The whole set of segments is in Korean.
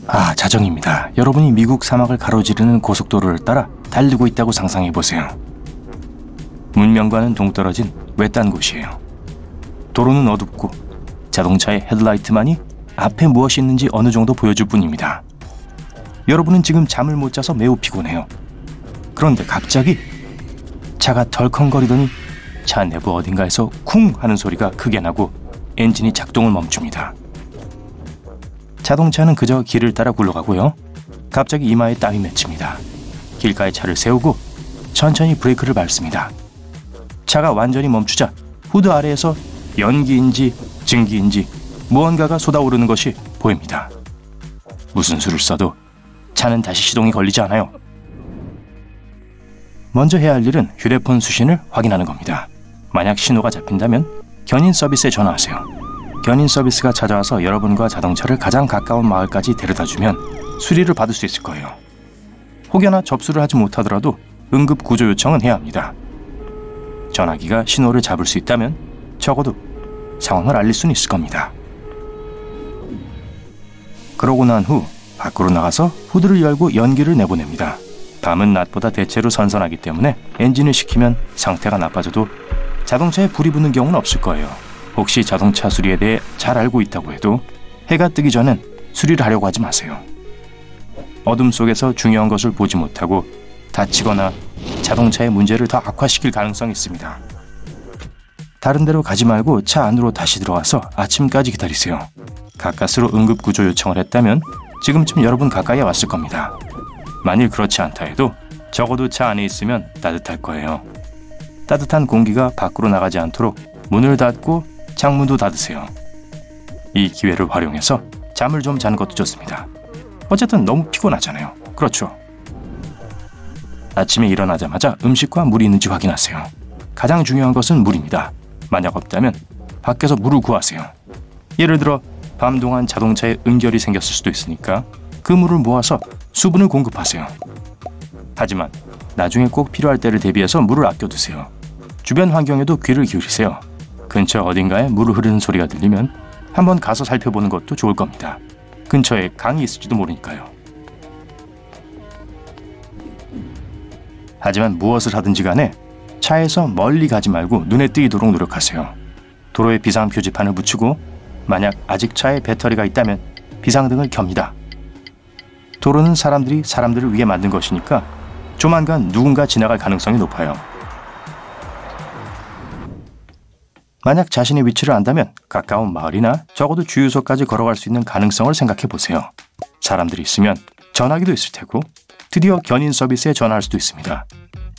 자정입니다. 여러분이 미국 사막을 가로지르는 고속도로를 따라 달리고 있다고 상상해보세요. 문명과는 동떨어진 외딴 곳이에요. 도로는 어둡고 자동차의 헤드라이트만이 앞에 무엇이 있는지 어느 정도 보여줄 뿐입니다. 여러분은 지금 잠을 못 자서 매우 피곤해요. 그런데 갑자기 차가 덜컹거리더니 차 내부 어딘가에서 쿵 하는 소리가 크게 나고 엔진이 작동을 멈춥니다. 자동차는 그저 길을 따라 굴러가고요. 갑자기 이마에 땀이 맺힙니다. 길가에 차를 세우고 천천히 브레이크를 밟습니다. 차가 완전히 멈추자 후드 아래에서 연기인지 증기인지 무언가가 쏟아오르는 것이 보입니다. 무슨 수를 써도 차는 다시 시동이 걸리지 않아요. 먼저 해야 할 일은 휴대폰 수신을 확인하는 겁니다. 만약 신호가 잡힌다면 견인 서비스에 전화하세요. 견인 서비스가 찾아와서 여러분과 자동차를 가장 가까운 마을까지 데려다주면 수리를 받을 수 있을 거예요. 혹여나 접수를 하지 못하더라도 응급 구조 요청은 해야 합니다. 전화기가 신호를 잡을 수 있다면 적어도 상황을 알릴 수는 있을 겁니다. 그러고 난 후 밖으로 나가서 후드를 열고 연기를 내보냅니다. 밤은 낮보다 대체로 선선하기 때문에 엔진을 식히면 상태가 나빠져도 자동차에 불이 붙는 경우는 없을 거예요. 혹시 자동차 수리에 대해 잘 알고 있다고 해도 해가 뜨기 전엔 수리를 하려고 하지 마세요. 어둠 속에서 중요한 것을 보지 못하고 다치거나 자동차의 문제를 더 악화시킬 가능성이 있습니다. 다른 데로 가지 말고 차 안으로 다시 들어와서 아침까지 기다리세요. 가까스로 응급구조 요청을 했다면 지금쯤 여러분 가까이에 왔을 겁니다. 만일 그렇지 않다 해도 적어도 차 안에 있으면 따뜻할 거예요. 따뜻한 공기가 밖으로 나가지 않도록 문을 닫고 창문도 닫으세요. 이 기회를 활용해서 잠을 좀 자는 것도 좋습니다. 어쨌든 너무 피곤하잖아요. 그렇죠? 아침에 일어나자마자 음식과 물이 있는지 확인하세요. 가장 중요한 것은 물입니다. 만약 없다면 밖에서 물을 구하세요. 예를 들어 밤 동안 자동차에 응결이 생겼을 수도 있으니까 그 물을 모아서 수분을 공급하세요. 하지만 나중에 꼭 필요할 때를 대비해서 물을 아껴두세요. 주변 환경에도 귀를 기울이세요. 근처 어딘가에 물을 흐르는 소리가 들리면 한번 가서 살펴보는 것도 좋을 겁니다. 근처에 강이 있을지도 모르니까요. 하지만 무엇을 하든지 간에 차에서 멀리 가지 말고 눈에 띄도록 노력하세요. 도로에 비상 표지판을 붙이고 만약 아직 차에 배터리가 있다면 비상등을 켭니다. 도로는 사람들을 위해 만든 것이니까 조만간 누군가 지나갈 가능성이 높아요. 만약 자신의 위치를 안다면 가까운 마을이나 적어도 주유소까지 걸어갈 수 있는 가능성을 생각해 보세요. 사람들이 있으면 전화기도 있을 테고 드디어 견인 서비스에 전화할 수도 있습니다.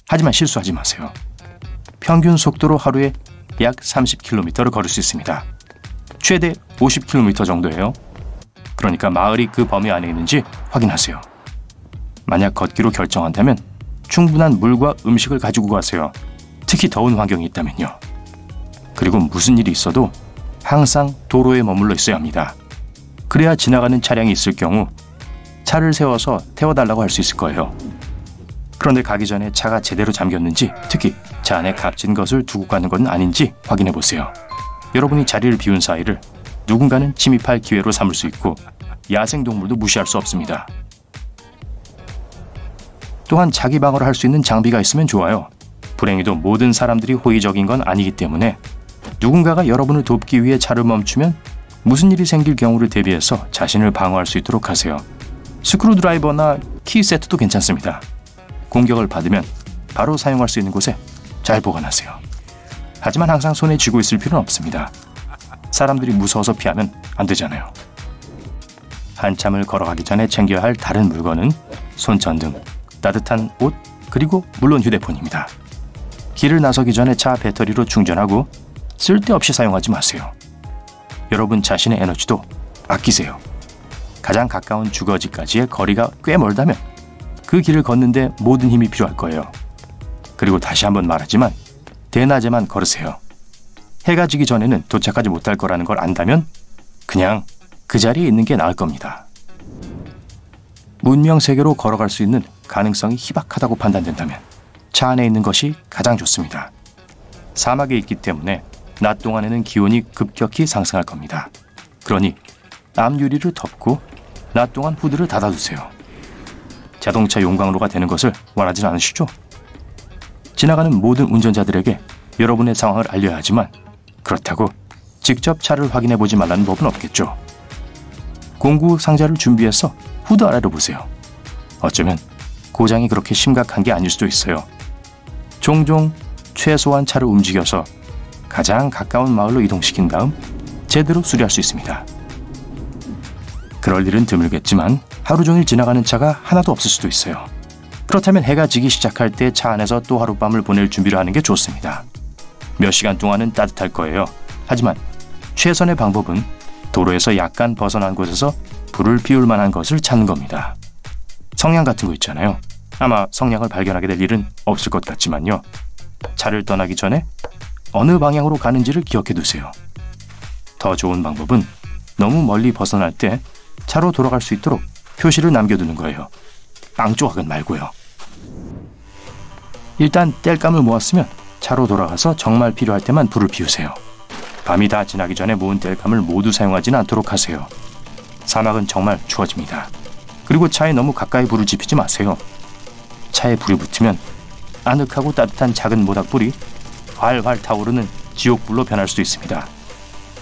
하지만 실수하지 마세요. 평균 속도로 하루에 약 30km를 걸을 수 있습니다. 최대 50km 정도예요. 그러니까 마을이 그 범위 안에 있는지 확인하세요. 만약 걷기로 결정한다면 충분한 물과 음식을 가지고 가세요. 특히 더운 환경이 있다면요. 그리고 무슨 일이 있어도 항상 도로에 머물러 있어야 합니다. 그래야 지나가는 차량이 있을 경우 차를 세워서 태워달라고 할 수 있을 거예요. 그런데 가기 전에 차가 제대로 잠겼는지, 특히 차 안에 값진 것을 두고 가는 건 아닌지 확인해 보세요. 여러분이 자리를 비운 사이를 누군가는 침입할 기회로 삼을 수 있고 야생동물도 무시할 수 없습니다. 또한 자기 방어를 할 수 있는 장비가 있으면 좋아요. 불행히도 모든 사람들이 호의적인 건 아니기 때문에 누군가가 여러분을 돕기 위해 차를 멈추면 무슨 일이 생길 경우를 대비해서 자신을 방어할 수 있도록 하세요. 스크루드라이버나 키 세트도 괜찮습니다. 공격을 받으면 바로 사용할 수 있는 곳에 잘 보관하세요. 하지만 항상 손에 쥐고 있을 필요는 없습니다. 사람들이 무서워서 피하면 안 되잖아요. 한참을 걸어가기 전에 챙겨야 할 다른 물건은 손전등, 따뜻한 옷, 그리고 물론 휴대폰입니다. 길을 나서기 전에 차 배터리로 충전하고 쓸데없이 사용하지 마세요. 여러분 자신의 에너지도 아끼세요. 가장 가까운 주거지까지의 거리가 꽤 멀다면 그 길을 걷는데 모든 힘이 필요할 거예요. 그리고 다시 한번 말하지만 대낮에만 걸으세요. 해가 지기 전에는 도착하지 못할 거라는 걸 안다면 그냥 그 자리에 있는 게 나을 겁니다. 문명 세계로 걸어갈 수 있는 가능성이 희박하다고 판단된다면 차 안에 있는 것이 가장 좋습니다. 사막에 있기 때문에 낮 동안에는 기온이 급격히 상승할 겁니다. 그러니 앞유리를 덮고 낮 동안 후드를 닫아두세요. 자동차 용광로가 되는 것을 원하진 않으시죠? 지나가는 모든 운전자들에게 여러분의 상황을 알려야 하지만 그렇다고 직접 차를 확인해보지 말라는 법은 없겠죠. 공구 상자를 준비해서 후드 아래로 보세요. 어쩌면 고장이 그렇게 심각한 게 아닐 수도 있어요. 종종 최소한 차를 움직여서 가장 가까운 마을로 이동시킨 다음 제대로 수리할 수 있습니다. 그럴 일은 드물겠지만 하루 종일 지나가는 차가 하나도 없을 수도 있어요. 그렇다면 해가 지기 시작할 때 차 안에서 또 하룻밤을 보낼 준비를 하는 게 좋습니다. 몇 시간 동안은 따뜻할 거예요. 하지만 최선의 방법은 도로에서 약간 벗어난 곳에서 불을 피울 만한 것을 찾는 겁니다. 성냥 같은 거 있잖아요. 아마 성냥을 발견하게 될 일은 없을 것 같지만요. 차를 떠나기 전에 어느 방향으로 가는지를 기억해 두세요. 더 좋은 방법은 너무 멀리 벗어날 때 차로 돌아갈 수 있도록 표시를 남겨두는 거예요. 깡조각은 말고요. 일단 땔감을 모았으면 차로 돌아가서 정말 필요할 때만 불을 피우세요. 밤이 다 지나기 전에 모은 땔감을 모두 사용하지는 않도록 하세요. 사막은 정말 추워집니다. 그리고 차에 너무 가까이 불을 지피지 마세요. 차에 불이 붙으면 아늑하고 따뜻한 작은 모닥불이 활활 타오르는 지옥불로 변할 수도 있습니다.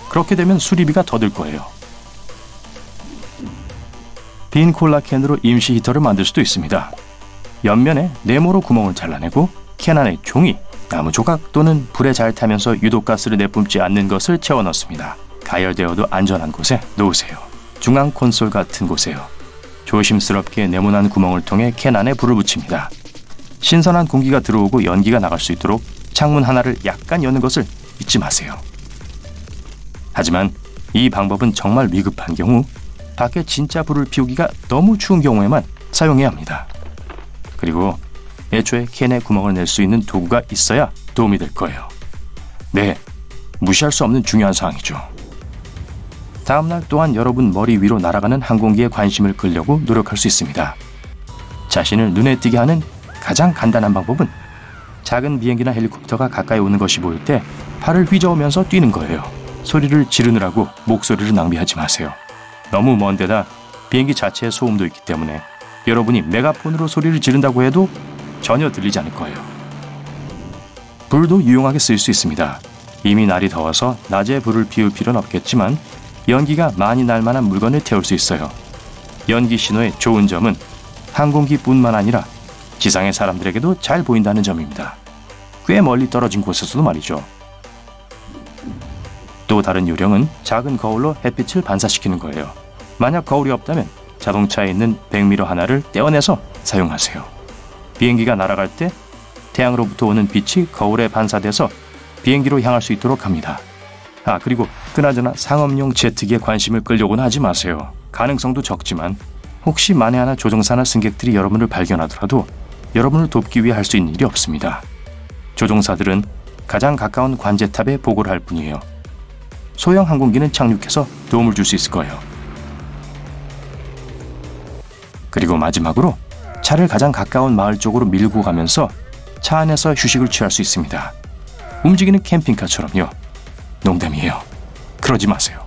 그렇게 되면 수리비가 더 들 거예요. 빈 콜라캔으로 임시 히터를 만들 수도 있습니다. 옆면에 네모로 구멍을 잘라내고 캔 안에 종이, 나무 조각 또는 불에 잘 타면서 유독가스를 내뿜지 않는 것을 채워 넣습니다. 가열되어도 안전한 곳에 놓으세요. 중앙 콘솔 같은 곳에요. 조심스럽게 네모난 구멍을 통해 캔 안에 불을 붙입니다. 신선한 공기가 들어오고 연기가 나갈 수 있도록 창문 하나를 약간 여는 것을 잊지 마세요. 하지만 이 방법은 정말 위급한 경우, 밖에 진짜 불을 피우기가 너무 추운 경우에만 사용해야 합니다. 그리고 애초에 캔에 구멍을 낼 수 있는 도구가 있어야 도움이 될 거예요. 네, 무시할 수 없는 중요한 사항이죠. 다음날 또한 여러분 머리 위로 날아가는 항공기에 관심을 끌려고 노력할 수 있습니다. 자신을 눈에 띄게 하는 가장 간단한 방법은 작은 비행기나 헬리콥터가 가까이 오는 것이 보일 때 팔을 휘저으면서 뛰는 거예요. 소리를 지르느라고 목소리를 낭비하지 마세요. 너무 먼 데다 비행기 자체에 소음도 있기 때문에 여러분이 메가폰으로 소리를 지른다고 해도 전혀 들리지 않을 거예요. 불도 유용하게 쓰일 수 있습니다. 이미 날이 더워서 낮에 불을 피울 필요는 없겠지만 연기가 많이 날 만한 물건을 태울 수 있어요. 연기 신호의 좋은 점은 항공기뿐만 아니라 지상의 사람들에게도 잘 보인다는 점입니다. 꽤 멀리 떨어진 곳에서도 말이죠. 또 다른 요령은 작은 거울로 햇빛을 반사시키는 거예요. 만약 거울이 없다면 자동차에 있는 백미러 하나를 떼어내서 사용하세요. 비행기가 날아갈 때 태양으로부터 오는 빛이 거울에 반사돼서 비행기로 향할 수 있도록 합니다. 그리고 그나저나 상업용 제트기에 관심을 끌려고는 하지 마세요. 가능성도 적지만 혹시 만에 하나 조종사나 승객들이 여러분을 발견하더라도 여러분을 돕기 위해 할 수 있는 일이 없습니다. 조종사들은 가장 가까운 관제탑에 보고를 할 뿐이에요. 소형 항공기는 착륙해서 도움을 줄 수 있을 거예요. 그리고 마지막으로 차를 가장 가까운 마을 쪽으로 밀고 가면서 차 안에서 휴식을 취할 수 있습니다. 움직이는 캠핑카처럼요. 농담이에요. 그러지 마세요.